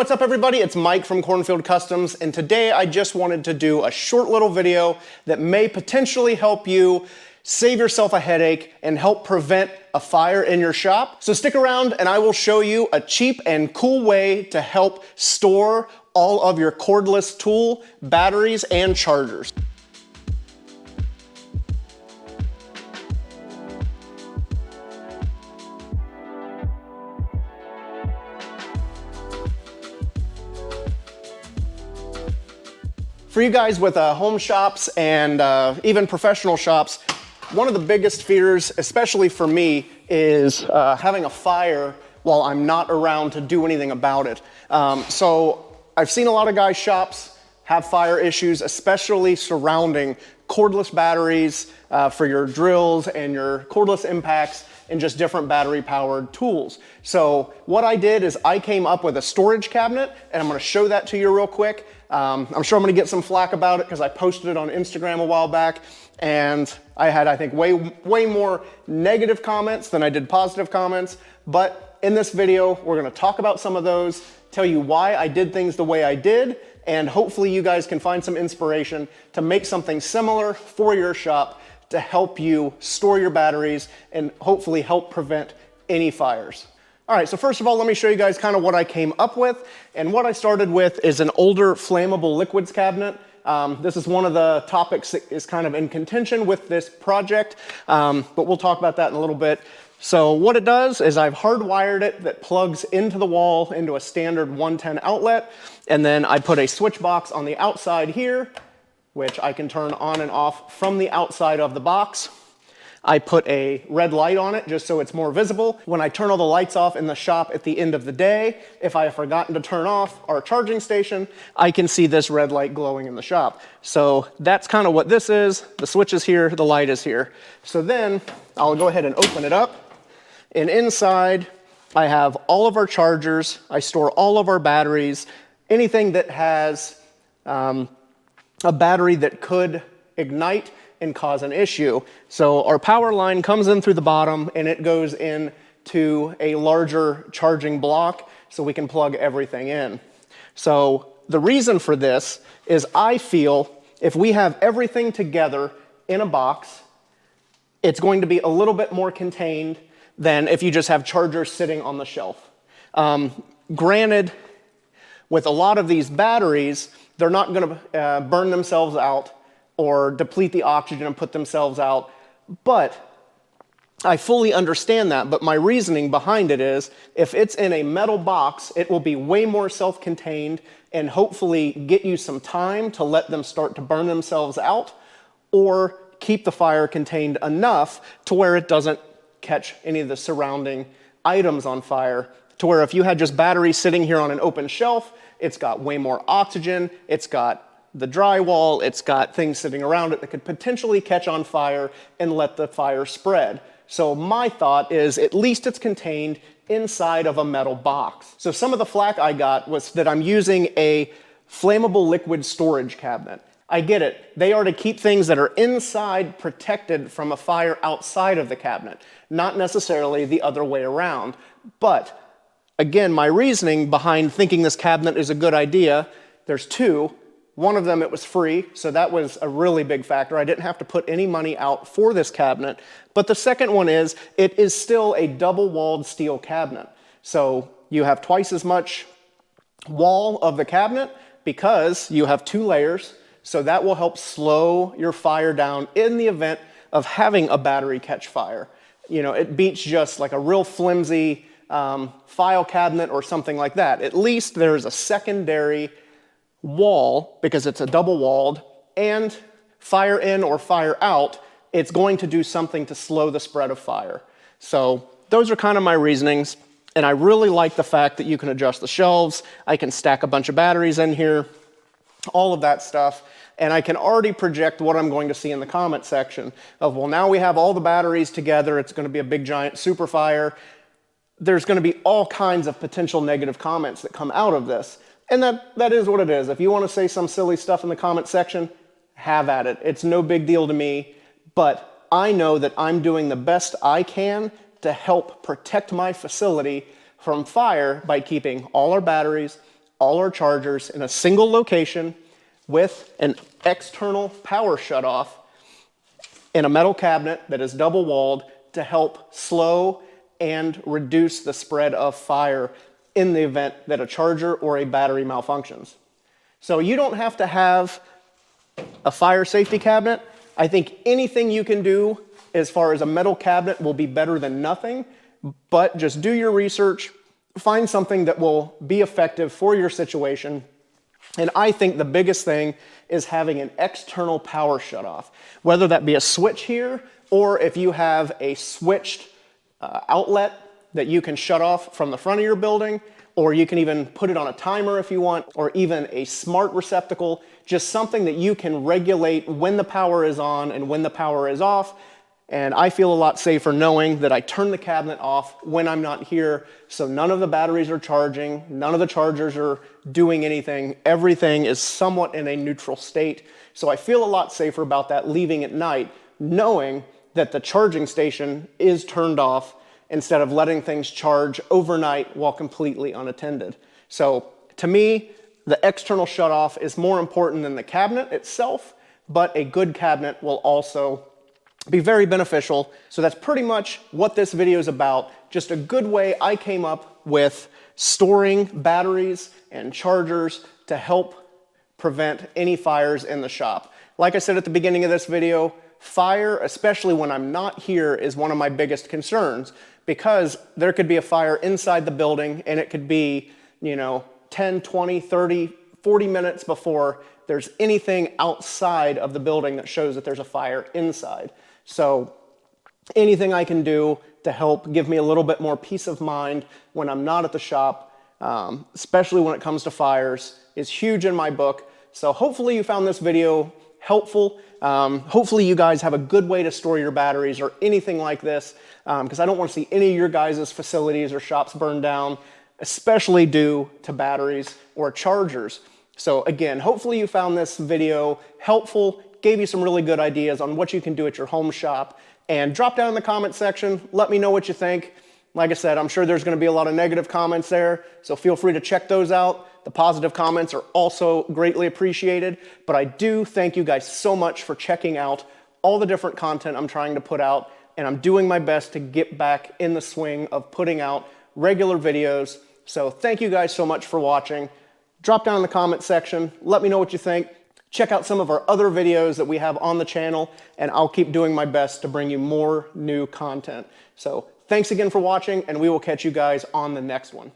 what's up everybody? It's Mike from Cornfield Customs, and today I just wanted to do a short little video that may potentially help you save yourself a headache and help prevent a fire in your shop. So stick around and I will show you a cheap and cool way to help store all of your cordless tool, batteries, and chargers. For you guys with home shops and even professional shops, one of the biggest fears, especially for me, is having a fire while I'm not around to do anything about it. So I've seen a lot of guys' shops have fire issues, especially surrounding cordless batteries for your drills and your cordless impacts and just different battery powered tools. So what I did is I came up with a storage cabinet, and I'm gonna show that to you real quick. I'm sure I'm gonna get some flack about it because I posted it on Instagram a while back, and I had, I think, way more negative comments than I did positive comments. But in this video, we're gonna talk about some of those, tell you why I did things the way I did, and hopefully you guys can find some inspiration to make something similar for your shop to help you store your batteries and hopefully help prevent any fires. All right, so first of all, let me show you guys kind of what I came up with. And what I started with is an older flammable liquids cabinet. This is one of the topics that is kind of in contention with this project, but we'll talk about that in a little bit. So what it does is I've hardwired it that plugs into the wall into a standard 110 outlet. And then I put a switch box on the outside here, which I can turn on and off from the outside of the box. I put a red light on it just so it's more visible. When I turn all the lights off in the shop at the end of the day, if I have forgotten to turn off our charging station, I can see this red light glowing in the shop. So that's kind of what this is. The switch is here, the light is here. So then I'll go ahead and open it up. And inside I have all of our chargers. I store all of our batteries, anything that has a battery that could ignite and cause an issue. So our power line comes in through the bottom and it goes into a larger charging block so we can plug everything in. So the reason for this is I feel if we have everything together in a box, it's going to be a little bit more contained than if you just have chargers sitting on the shelf. Granted, with a lot of these batteries, they're not gonna burn themselves out or deplete the oxygen and put themselves out. But I fully understand that, but my reasoning behind it is if it's in a metal box, it will be way more self-contained and hopefully get you some time to let them start to burn themselves out or keep the fire contained enough to where it doesn't catch any of the surrounding items on fire, to where if you had just batteries sitting here on an open shelf, it's got way more oxygen, it's got the drywall, it's got things sitting around it that could potentially catch on fire and let the fire spread. So my thought is at least it's contained inside of a metal box. So some of the flack I got was that I'm using a flammable liquid storage cabinet. I get it. They are to keep things that are inside protected from a fire outside of the cabinet, not necessarily the other way around. But again, my reasoning behind thinking this cabinet is a good idea, there's two. One of them, it was free, so that was a really big factor. I didn't have to put any money out for this cabinet. But the second one is, it is still a double-walled steel cabinet. So you have twice as much wall of the cabinet because you have two layers, so that will help slow your fire down in the event of having a battery catch fire. You know, it beats just like a real flimsy file cabinet or something like that. At least there's a secondary wall because it's a double walled, and fire in or fire out, it's going to do something to slow the spread of fire. So those are kind of my reasonings, and I really like the fact that you can adjust the shelves, I can stack a bunch of batteries in here, all of that stuff, and I can already project what I'm going to see in the comment section of, well, now we have all the batteries together, it's going to be a big giant super fire. There's going to be all kinds of potential negative comments that come out of this. And that is what it is. If you want to say some silly stuff in the comment section, have at it. It's no big deal to me, but I know that I'm doing the best I can to help protect my facility from fire by keeping all our batteries, all our chargers in a single location with an external power shutoff in a metal cabinet that is double walled to help slow and reduce the spread of fire in the event that a charger or a battery malfunctions. So you don't have to have a fire safety cabinet. I think anything you can do as far as a metal cabinet will be better than nothing, but just do your research, find something that will be effective for your situation. And I think the biggest thing is having an external power shutoff, whether that be a switch here, or if you have a switched outlet that you can shut off from the front of your building, or you can even put it on a timer if you want, or even a smart receptacle, just something that you can regulate when the power is on and when the power is off. And I feel a lot safer knowing that I turn the cabinet off when I'm not here, so none of the batteries are charging, none of the chargers are doing anything, everything is somewhat in a neutral state. So I feel a lot safer about that leaving at night, knowing that the charging station is turned off instead of letting things charge overnight while completely unattended. So to me, the external shutoff is more important than the cabinet itself, but a good cabinet will also be very beneficial. So that's pretty much what this video is about. Just a good way I came up with storing batteries and chargers to help prevent any fires in the shop. Like I said at the beginning of this video, fire, especially when I'm not here, is one of my biggest concerns, because there could be a fire inside the building and it could be, 10, 20, 30, 40 minutes before there's anything outside of the building that shows that there's a fire inside. So anything I can do to help give me a little bit more peace of mind when I'm not at the shop, especially when it comes to fires, is huge in my book. So hopefully you found this video helpful. Hopefully you guys have a good way to store your batteries or anything like this, because I don't want to see any of your guys' facilities or shops burned down, especially due to batteries or chargers. So again, hopefully you found this video helpful, gave you some really good ideas on what you can do at your home shop, and drop down in the comment section, let me know what you think. Like I said, I'm sure there's going to be a lot of negative comments there, so feel free to check those out. The positive comments are also greatly appreciated, but I do thank you guys so much for checking out all the different content I'm trying to put out, and I'm doing my best to get back in the swing of putting out regular videos. So thank you guys so much for watching. Drop down in the comment section, let me know what you think. Check out some of our other videos that we have on the channel, and I'll keep doing my best to bring you more new content. So thanks again for watching, and we will catch you guys on the next one.